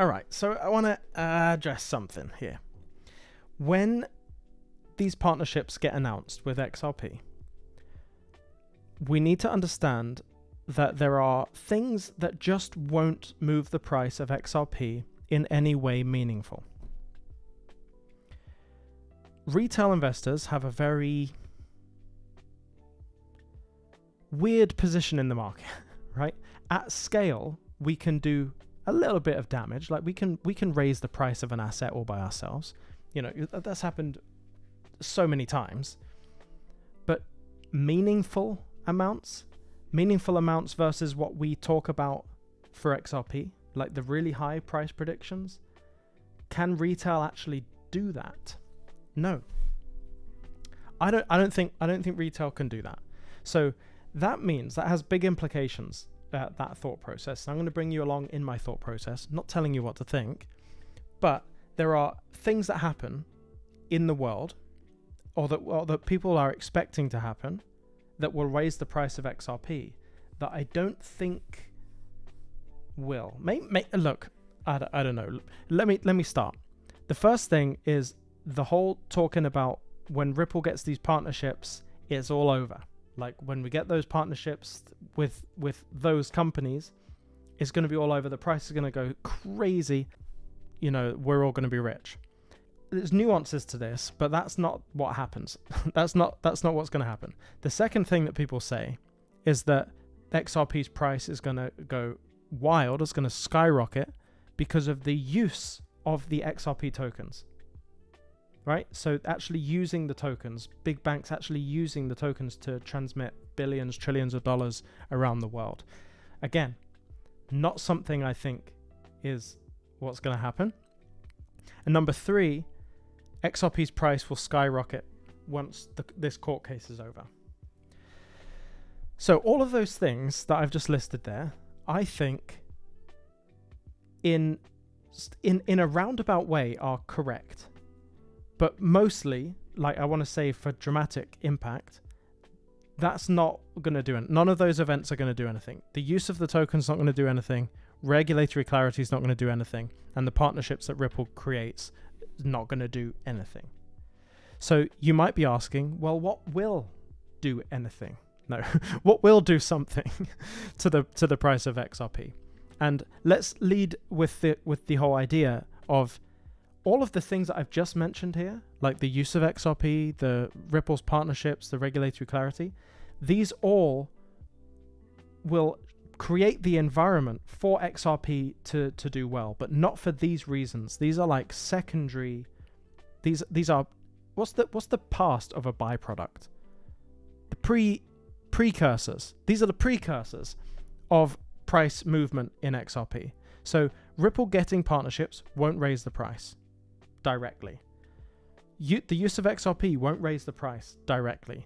All right, so I want to address something here. When these partnerships get announced with XRP, we need to understand that there are things that just won't move the price of XRP in any way meaningful. Retail investors have a very weird position in the market, right? At scale, we can do a little bit of damage. Like we can raise the price of an asset all by ourselves. You know, that's happened so many times. But meaningful amounts versus what we talk about for XRP, like the really high price predictions, can retail actually do that? No. I don't think retail can do that. So that means that has big implications, that thought process. And I'm going to bring you along in my thought process, not telling you what to think, but there are things that happen in the world or that people are expecting to happen that will raise the price of XRP that I don't think will. Look, I don't know. Let me start. The first thing is the whole talking about when Ripple gets these partnerships, it's all over. Like when we get those partnerships with those companies, it's going to be all over. The price is going to go crazy. You know, we're all going to be rich. There's nuances to this, but that's not what happens. that's not what's going to happen. The second thing that people say is that XRP's price is going to go wild. It's going to skyrocket because of the use of the XRP tokens. Right? So actually using the tokens, big banks actually using the tokens to transmit billions, trillions of dollars around the world. Again, not something I think is what's going to happen. And number three, XRP's price will skyrocket once this court case is over. So all of those things that I've just listed there, I think in a roundabout way are correct. But mostly, like I want to say for dramatic impact, that's not going to do it. None of those events are going to do anything. The use of the token's not going to do anything. Regulatory clarity is not going to do anything. And the partnerships that Ripple creates is not going to do anything. So you might be asking, well, what will do anything? No, what will do something to the price of XRP? And let's lead with the whole idea of all of the things that I've just mentioned here, like the use of XRP, the Ripple's partnerships, the regulatory clarity, these all will create the environment for XRP to do well, but not for these reasons. These are like secondary. These are what's the past of a byproduct? The precursors. These are the precursors of price movement in XRP. So Ripple getting partnerships won't raise the price directly. The use of XRP won't raise the price directly.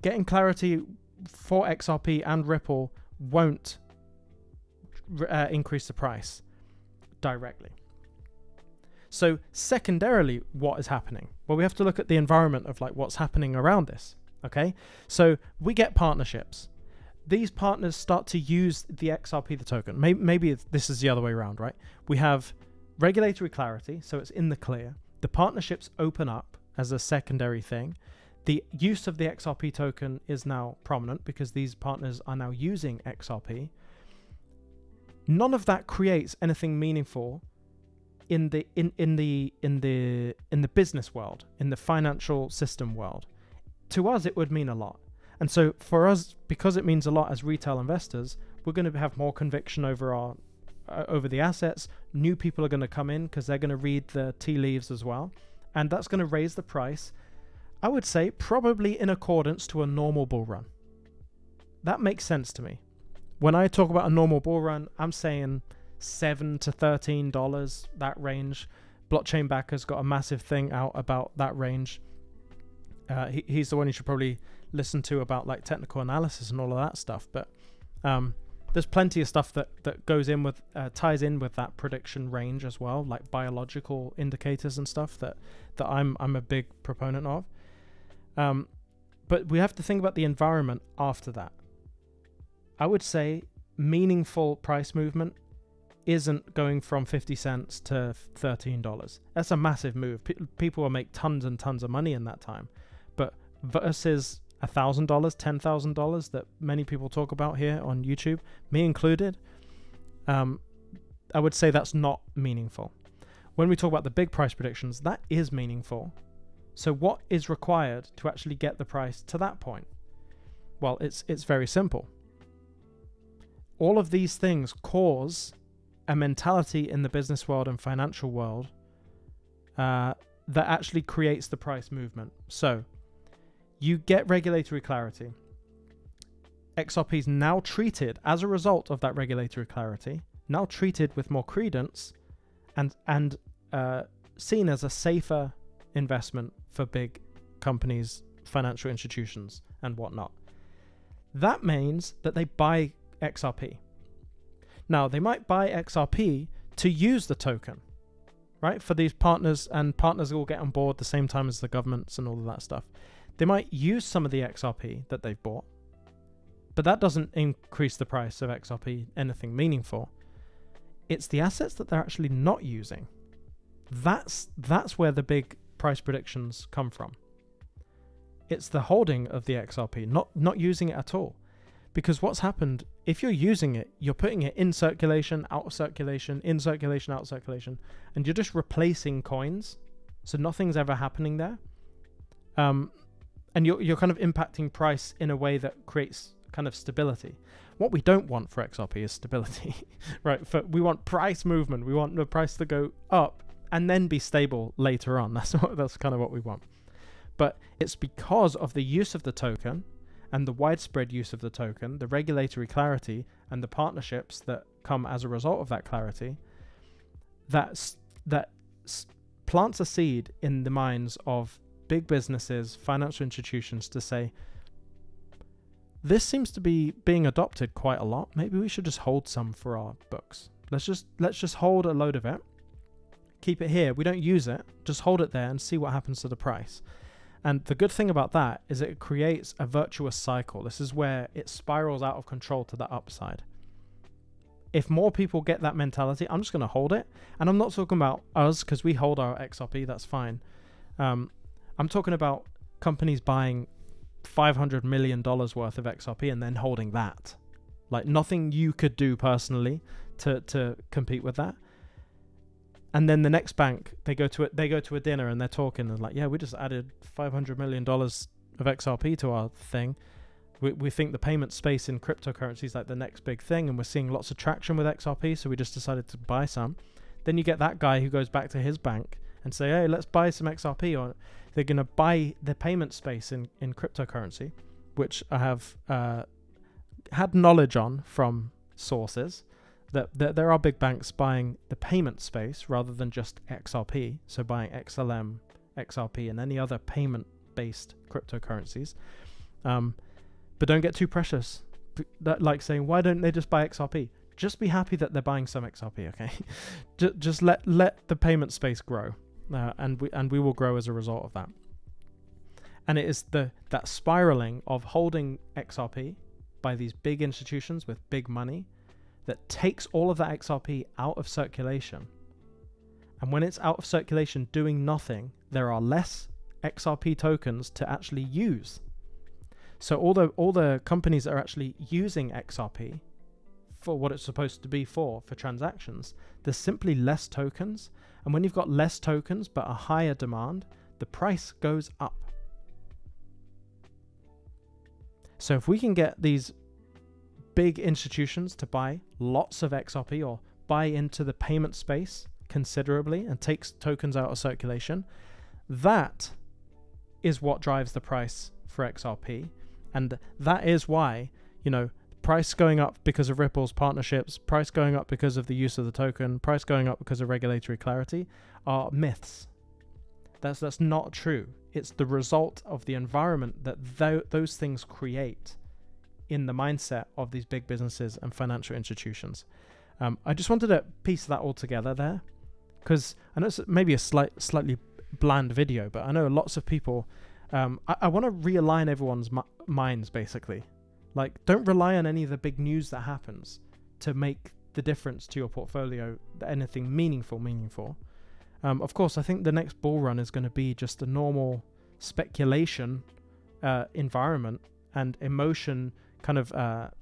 Getting clarity for XRP and Ripple won't increase the price directly. So secondarily, what is happening? Well, we have to look at the environment of like what's happening around this. Okay, so we get partnerships. These partners start to use the XRP, the token. Maybe this is the other way around, right? We have regulatory clarity, so it's in the clear. The partnerships open up as a secondary thing. The use of the XRP token is now prominent because these partners are now using XRP. None of that creates anything meaningful in the business world, in the financial system world. To us, it would mean a lot. And so for us, because it means a lot as retail investors, we're going to have more conviction over the assets. New people are going to come in because they're going to read the tea leaves as well. And that's going to raise the price, I would say, probably in accordance to a normal bull run. That makes sense to me. When I talk about a normal bull run, I'm saying $7 to $13, that range. Blockchain Backer's got a massive thing out about that range. He's the one you should probably listen to about like technical analysis and all of that stuff. But there's plenty of stuff that goes in with ties in with that prediction range as well, like biological indicators and stuff that I'm a big proponent of. But we have to think about the environment after that. I would say meaningful price movement isn't going from 50 cents to $13. That's a massive move. People will make tons and tons of money in that time. But versus $1,000, $10,000 that many people talk about here on YouTube, me included, I would say that's not meaningful. When we talk about the big price predictions, that is meaningful. So what is required to actually get the price to that point? Well, it's very simple. All of these things cause a mentality in the business world and financial world that actually creates the price movement. So you get regulatory clarity. XRP is now treated, as a result of that regulatory clarity, now treated with more credence and seen as a safer investment for big companies, financial institutions, and whatnot. That means that they buy XRP. Now, they might buy XRP to use the token, right? For these partners, and partners will get on board the same time as the governments and all of that stuff. They might use some of the XRP that they've bought, but that doesn't increase the price of XRP anything meaningful. It's the assets that they're actually not using. That's where the big price predictions come from. It's the holding of the XRP, not using it at all. Because what's happened, if you're using it, you're putting it in circulation, out of circulation, in circulation, out of circulation, and you're just replacing coins. So nothing's ever happening there. And you're kind of impacting price in a way that creates kind of stability. What we don't want for XRP is stability, right? We want price movement. We want the price to go up and then be stable later on. That's kind of what we want. But it's because of the use of the token and the widespread use of the token, the regulatory clarity, and the partnerships that come as a result of that clarity, that plants a seed in the minds of big businesses, financial institutions to say, this seems to be being adopted quite a lot. Maybe we should just hold some for our books. Let's just hold a load of it. Keep it here. We don't use it. Just hold it there and see what happens to the price. And the good thing about that is it creates a virtuous cycle. This is where it spirals out of control to the upside. If more people get that mentality, I'm just going to hold it. And I'm not talking about us because we hold our XRP. That's fine. I'm talking about companies buying $500 million worth of XRP and then holding that. Like nothing you could do personally to compete with that. And then the next bank, they go to a dinner and they're talking and like, yeah, we just added $500 million of XRP to our thing. We think the payment space in cryptocurrency is like the next big thing, and we're seeing lots of traction with XRP, so we just decided to buy some. Then you get that guy who goes back to his bank and say, hey, let's buy some XRP, or they're going to buy the payment space in cryptocurrency, which I have had knowledge on from sources. That there are big banks buying the payment space rather than just XRP, so buying XLM, XRP, and any other payment-based cryptocurrencies. But don't get too precious. Like saying, why don't they just buy XRP? Just be happy that they're buying some XRP, okay? just let the payment space grow, and we will grow as a result of that. And it is that spiraling of holding XRP by these big institutions with big money that takes all of that XRP out of circulation. And when it's out of circulation doing nothing, there are less XRP tokens to actually use. So all the companies that are actually using XRP for what it's supposed to be for transactions, there's simply less tokens. And when you've got less tokens but a higher demand, the price goes up. So if we can get these big institutions to buy lots of XRP or buy into the payment space considerably and takes tokens out of circulation, that is what drives the price for XRP. And that is why, price going up because of Ripple's partnerships, price going up because of the use of the token, price going up because of regulatory clarity are myths. That's not true. It's the result of the environment that those things create in the mindset of these big businesses and financial institutions. I just wanted to piece that all together there, because I know it's maybe a slightly bland video, but I know lots of people, I want to realign everyone's minds, basically. Like, don't rely on any of the big news that happens to make the difference to your portfolio, anything meaningful. Of course, I think the next bull run is going to be just a normal speculation environment, and emotion kind of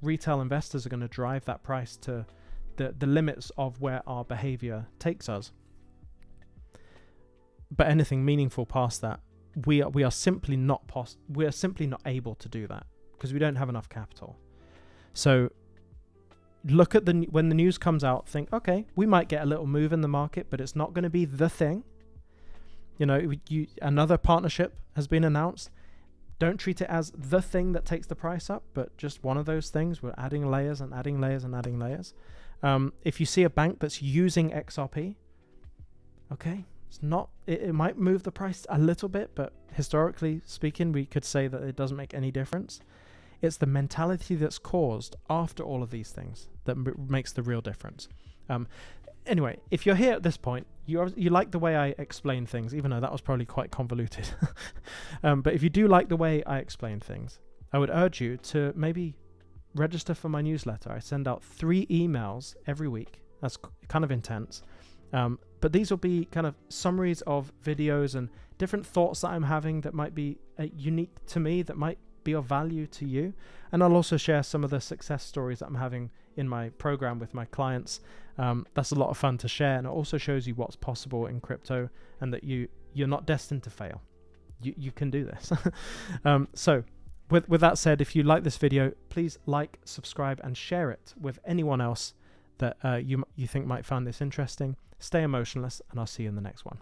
retail investors are going to drive that price to the limits of where our behavior takes us. But anything meaningful past that, we are simply not able to do that because we don't have enough capital. So look at when the news comes out, think, okay, we might get a little move in the market, but it's not going to be the thing. You know, another partnership has been announced. Don't treat it as the thing that takes the price up, but just one of those things. We're adding layers and adding layers and adding layers. If you see a bank that's using XRP, okay, it might move the price a little bit, but historically speaking, we could say that it doesn't make any difference. It's the mentality that's caused after all of these things that makes the real difference. Anyway, if you're here at this point, you like the way I explain things, even though that was probably quite convoluted. But if you do like the way I explain things, I would urge you to maybe register for my newsletter. I send out 3 emails every week. That's kind of intense. But these will be kind of summaries of videos and different thoughts that I'm having that might be unique to me, that might be of value to you. And I'll also share some of the success stories that I'm having in my program with my clients. That's a lot of fun to share, and it also shows you what's possible in crypto, and that you're not destined to fail. You can do this. So with that said, if you like this video, please like, subscribe, and share it with anyone else that you think might find this interesting. Stay emotionless, and I'll see you in the next one.